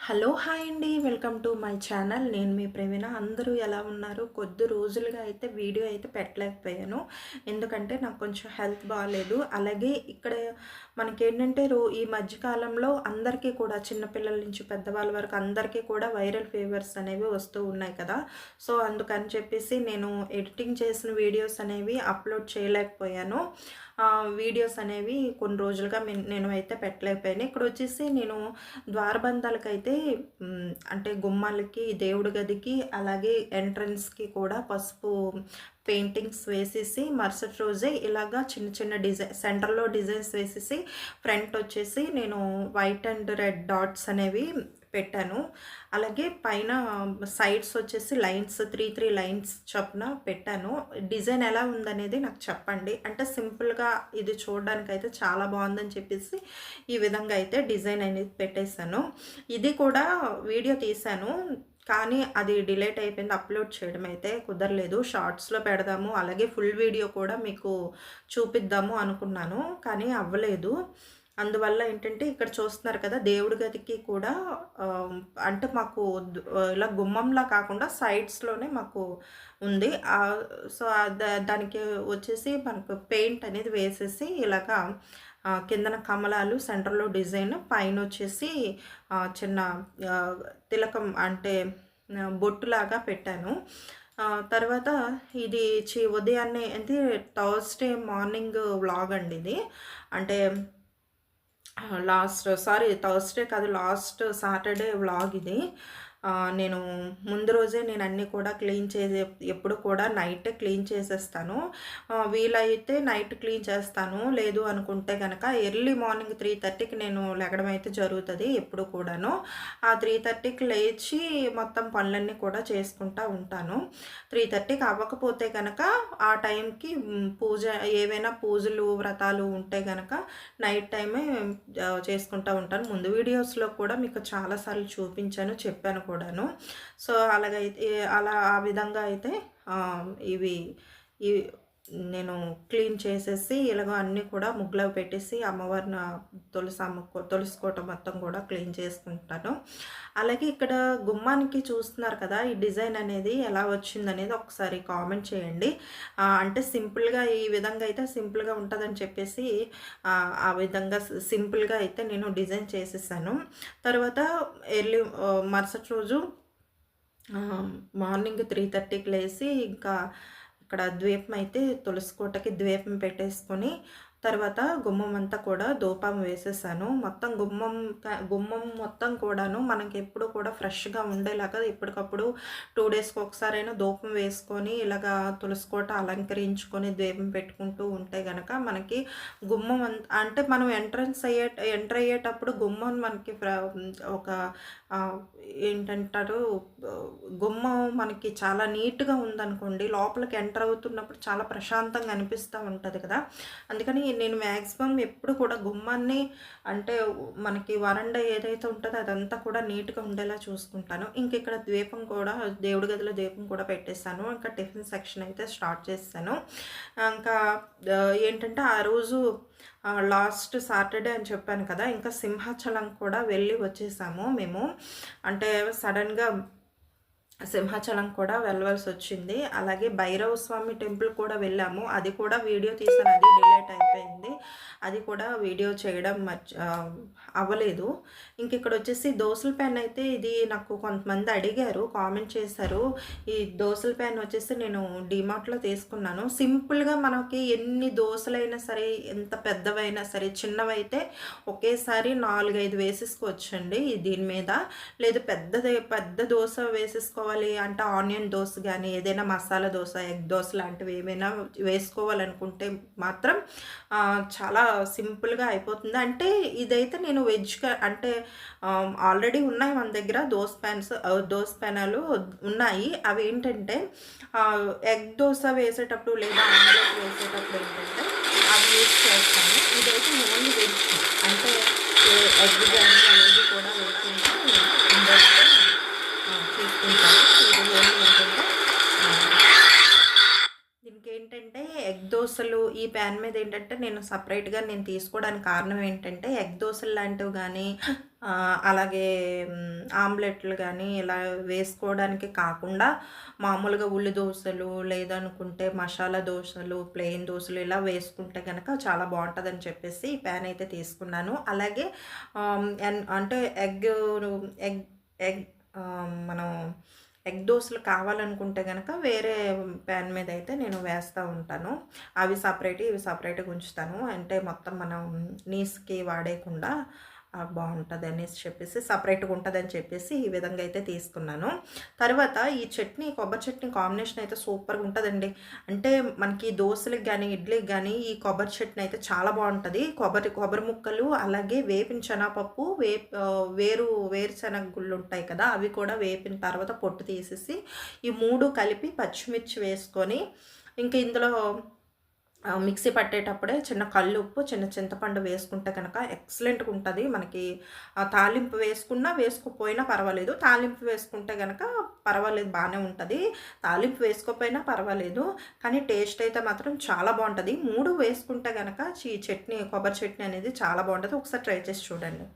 Hello! Hi అండి. Welcome to my channel. నేను మీ ప్రవీణ. అందరూ ఎలా ఉన్నారు? కొద్ది రోజులుగా అయితే వీడియో అయితే పెట్టలేకపోయాను. ఎందుకంటే నాకు కొంచెం హెల్త్ బాలేదు. అలాగే ఇక్కడ మనకేంటంటే ఈ మధ్య కాలంలో అందరికీ కూడా చిన్న పిల్లల నుంచి పెద్దవాళ్ళ వరకు అందరికీ కూడా వైరల్ ఫీవర్స్ అనేవి వస్తూ ఉన్నాయి కదా! సో, అందుకని చెప్పేసి నేను ఎడిటింగ్ చేసిన వీడియోస్ అనేవి అప్‌లోడ్ చేయలేకపోయాను. వీడియోస్ అనేవి కొన్ని రోజులుగా నేను అయితే పెట్టలేకపోయాను. ఇక్కడొచ్చేసి నేను ద్వారబంధాలకైతే అంటే గుమ్మాలకి, దేవుడి గదికి, అలాగే ఎంట్రన్స్‌కి కూడా పసుపు పెయింటింగ్స్ వేసేసి మరుసటి రోజే ఇలాగా చిన్న చిన్న సెంటర్‌లో డిజైన్స్ వేసేసి ఫ్రంట్ వచ్చేసి నేను వైట్ అండ్ రెడ్ డాట్స్ అనేవి పెట్టాను. అలాగే పైన సైడ్స్ వచ్చేసి లైన్స్ 3 లైన్స్ చొప్పున పెట్టాను. డిజైన్ ఎలా ఉందనేది నాకు చెప్పండి. అంటే సింపుల్‌గా ఇది చూడడానికైతే చాలా బాగుందని చెప్పేసి ఈ విధంగా అయితే డిజైన్ అనేది పెట్టేశాను. ఇది కూడా వీడియో తీశాను. కానీ అది డిలీట్ అయిపోయింది. అప్‌లోడ్ చేయడం అయితే కుదరలేదు. షార్ట్స్‌లో పెడదాము, అలాగే ఫుల్ వీడియో కూడా మీకు చూపిద్దాము అనుకున్నాను. కానీ అవ్వలేదు. అందువల్ల ఏంటంటే ఇక్కడ చూస్తున్నారు కదా! దేవుడి గదికి కూడా అంటే మాకు ఇలా గుమ్మంలా కాకుండా సైడ్స్‌లోనే మాకు ఉంది. సో, దానికి వచ్చేసి మనకు పెయింట్ అనేది వేసేసి ఇలాగా కిందన కమలాలు, సెంటర్‌లో డిజైన్, పైనొచ్చేసి చిన్న తిలకం అంటే బొట్టులాగా పెట్టాను. తర్వాత ఇది ఉదయాన్నే అంటే థర్స్‌డే మార్నింగ్ వ్లాగ్ అండి ఇది. అంటే థర్స్‌డే కాదు, లాస్ట్ సాటర్‌డే వ్లాగ్ ఇది. నేను ముందు రోజే నేను అన్నీ కూడా క్లీన్ చేసే ఎప్పుడు కూడా నైటే క్లీన్ చేసేస్తాను. వీలైతే నైట్ క్లీన్ చేస్తాను. లేదు అనుకుంటే గనక ఎర్లీ మార్నింగ్ 3:30కి నేను లెగడం అయితే జరుగుతది ఎప్పుడు కూడాను. ఆ 3:30కి లేచి మొత్తం పనులన్నీ కూడా చేసుకుంటా ఉంటాను. 3:30కి అవ్వకపోతే గనక ఆ టైంకి ఏవైనా పూజలు, వ్రతాలు ఉంటే గనక నైట్ టైమే చేసుకుంటా ఉంటాను. ముందు వీడియోస్‌లో కూడా మీకు చాలా సార్లు చూపించాను, చెప్పాను కూడాను. సో, ఆ విధంగా అయితే ఇవి ఈ నేను క్లీన్ చేసేసి ఇలాగ అన్నీ కూడా ముగ్గులో పెట్టేసి అమ్మవారిని తులసి కోట మొత్తం కూడా క్లీన్ చేసుకుంటాను. అలాగే ఇక్కడ గుమ్మానికి చూస్తున్నారు కదా! ఈ డిజైన్ అనేది ఎలా వచ్చిందనేది ఒకసారి కామెంట్ చేయండి. అంటే సింపుల్‌గా ఈ విధంగా అయితే సింపుల్‌గా ఉంటదని చెప్పేసి ఆ విధంగా సింపుల్‌గా అయితే నేను డిజైన్ చేసేసాను. తర్వాత మరుసటి రోజు మార్నింగ్ 3:30కి లేసి ఇంకా ఇక్కడ ద్వీపం అయితే తులసి కోటకి ద్వీపం పెట్టేసుకొని తర్వాత గుమ్మం అంతా కూడా ధూపం వేసేసాను. మొత్తం గుమ్మం మొత్తం కూడాను మనకి ఎప్పుడు కూడా ఫ్రెష్‌గా ఉండేలాగా ఎప్పటికప్పుడు 2 డేస్‌కి ఒకసారైనా ధూపం వేసుకొని ఇలాగా తులసి కోట అలంకరించుకొని దీపం పెట్టుకుంటూ ఉంటే గనక మనకి గుమ్మం అంటే మనం ఎంటర్ అయ్యేటప్పుడు గుమ్మం మనకి ఒక ఏంటంటారు, గుమ్మం మనకి చాలా నీట్‌గా ఉందనుకోండి, లోపలికి ఎంటర్ అవుతున్నప్పుడు చాలా ప్రశాంతంగా అనిపిస్తూ ఉంటది కదా! అందుకని నేను మ్యాక్సిమం ఎప్పుడు కూడా గుమ్మాన్ని అంటే మనకి వరండా ఏదైతే ఉంటదో అదంతా కూడా నీట్‌గా ఉండేలా చూసుకుంటాను. ఇంక ఇక్కడ దీపం కూడా దేవుడి గదిలో దీపం కూడా పెట్టేసాను. ఇంకా టిఫిన్ సెక్షన్ అయితే స్టార్ట్ చేసేసాను. ఇంకా ఏంటంటే ఆ రోజు లాస్ట్ సాటర్డే అని చెప్పాను కదా! ఇంకా సింహాచలం కూడా వెళ్ళి వచ్చేసాము మేము. అంటే సడన్‌గా సింహాచలం కూడా వెళ్ళవలసొచ్చింది. అలాగే భైరవ స్వామి టెంపుల్ కూడా వెళ్ళాము. అది కూడా వీడియో తీసాను. అది డిలీట్ అయిపోయింది. అది కూడా వీడియో చేయడం అవ్వలేదు. ఇంకిక్కడొచ్చేసి దోసల పెన్ అయితే ఇది నాకు కొంతమంది అడిగారు, కామెంట్ చేశారు. ఈ దోసల పెన్ వచ్చేసి నేను డీమార్ట్‌లో తీసుకున్నాను. సింపుల్‌గా మనకి ఎన్ని దోసలైనా సరే, ఎంత పెద్దవైనా సరే, చిన్నవైతే ఒకేసారి 4, 5 వేసేసుకోవచ్చండి దీని మీద. లేదు పెద్ద దోస వేసేసుకోవాలి అంటే ఆనియన్ దోస గానీ, ఏదైనా మసాలా దోస, ఎగ్ దోస లాంటివి ఏమైనా వేసుకోవాలనుకుంటే మాత్రం చాలా సింపుల్‌గా అయిపోతుంది. అంటే ఇదైతే నేను అంటే ఆల్రెడీ ఉన్నాయి మన దగ్గర దోస పెనాలు ఉన్నాయి. అవేంటంటే ఎగ్ దోస వేసేటప్పుడు లేదా ఆమ్లెట్ వేసేటప్పుడు ఏంటంటే అవి యూజ్ చేస్తాను. ఇదైతే ఓన్లీ వెజ్ అంటే ఎగ్ గానీ ఏది కూడా వేయకుండా ఇందులో తీసుకుంటాను. ఇది ఓన్లీ ఏంటంటే దీనికేంటంటే ఎగ్ దోస దోసలు ఈ ప్యాన్ మీద ఏంటంటే నేను సపరేట్‌గా తీసుకోవడానికి కారణం ఏంటంటే, ఎగ్ దోసలు లాంటివి గానీ, అలాగే ఆమ్లెట్‌లు గానీ ఇలా వేసుకోవడానికి కాకుండా, మామూలుగా ఉల్లి దోసలు, లేదనుకుంటే మసాలా దోసలు, ప్లెయిన్ దోసలు ఇలా వేసుకుంటే గనక చాలా బావుంటదని చెప్పేసి ఈ ప్యాన్ అయితే తీసుకున్నాను. అలాగే అంటే ఎగ్ ఎగ్ మనం ఎగ్ దోసలు కావాలనుకుంటే గనక వేరే ప్యాన్ మీద అయితే నేను వేస్తూ ఉంటాను. అవి సపరేట్, ఇవి సపరేట్‌గా ఉంచుతాను. అంటే మొత్తం మనం నీస్‌కి వాడేయకుండా బావుంటదనేసి చెప్పేసి సపరేట్‌గా ఉంటదని చెప్పేసి ఈ విధంగా అయితే తీసుకున్నాను. తర్వాత ఈ చట్నీ, కొబ్బరి చట్నీ కాంబినేషన్ అయితే సూపర్‌గా ఉంటదండి. అంటే మనకి దోసలకి గానీ, ఇడ్లీకి గానీ ఈ కొబ్బరి చట్నీ అయితే చాలా బావుంటది. కొబ్బరి ముక్కలు, అలాగే వేపిన శనగపప్పు, వేరుశనగ గుళ్ళుంటాయి కదా! అవి కూడా వేపిన తర్వాత పొట్టు తీసేసి, ఈ 3 కలిపి పచ్చిమిర్చి వేసుకొని, ఇంక ఇందులో మిక్సీ పట్టేటప్పుడే చిన్న కల్లుప్పు, చిన్న చింతపండు వేసుకుంటే కనుక ఎక్సలెంట్‌గా ఉంటది. మనకి తాలింపు వేసుకున్నా, వేసుకోపోయినా పర్వాలేదు. తాలింపు వేసుకుంటే గనక పర్వాలేదు, బానే ఉంటది. తాలింపు వేసుకోపోయినా పర్వాలేదు. కానీ టేస్ట్ అయితే మాత్రం చాలా బావుంటది. 3 వేసుకుంటే గనక చట్నీ, కొబ్బరి చట్నీ అనేది చాలా బావుంటది. ఒకసారి ట్రై చేసి చూడండి.